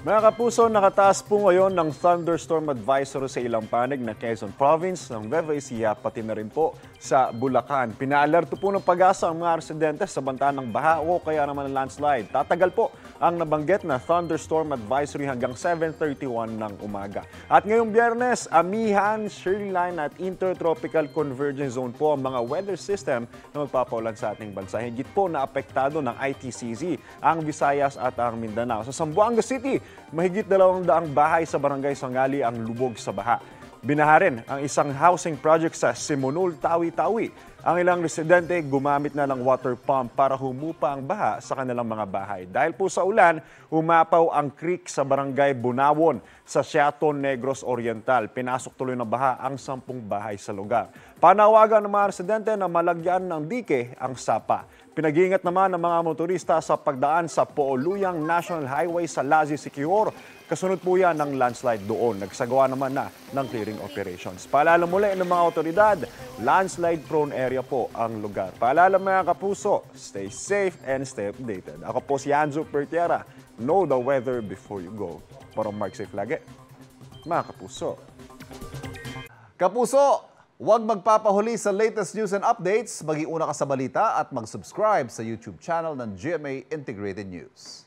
Mga kapuso, nakataas po ngayon ng thunderstorm advisory sa ilang panig na Quezon Province, ng Nueva Ecija, pati na rin po sa Bulacan. Pinaalerto po ng Pag-asa ang mga residente sa banta ng baha o kaya naman ng landslide. Tatagal po ang nabanggit na thunderstorm advisory hanggang 7:31 ng umaga. At ngayong Biyernes, Amihan, Shoreline at Intertropical Convergence Zone po ang mga weather system na magpapaulan sa ating bansa. Higit po na apektado ng ITCZ ang Visayas at ang Mindanao. Sa Zamboanga City, mahigit 200 bahay sa Barangay Sangali ang lubog sa baha. Binaha rin ang isang housing project sa Simonul, Tawi-Tawi. Ang ilang residente gumamit na ng water pump para humupa ang baha sa kanilang mga bahay. Dahil po sa ulan, umapaw ang creek sa Barangay Bunawon sa Siaton, Negros Oriental. Pinasok tuloy ng baha ang 10 bahay sa lugar. Panawagan ng mga residente na malagyan ng dike ang sapa. Pinag-iingat naman ng mga motorista sa pagdaan sa Pooluyang National Highway sa Lazi, Siquijor. Kasunod po yan ng landslide doon. Nagsagawa naman na ng clearing operations. Paalala muli ng mga otoridad, landslide-prone area po ang lugar. Paalala mga kapuso, stay safe and stay updated. Ako po si Anzo Pertiera. Know the weather before you go. Para Mark Safe lagi, mga kapuso. Kapuso, huwag magpapahuli sa latest news and updates. Mag-iuna ka sa balita at mag-subscribe sa YouTube channel ng GMA Integrated News.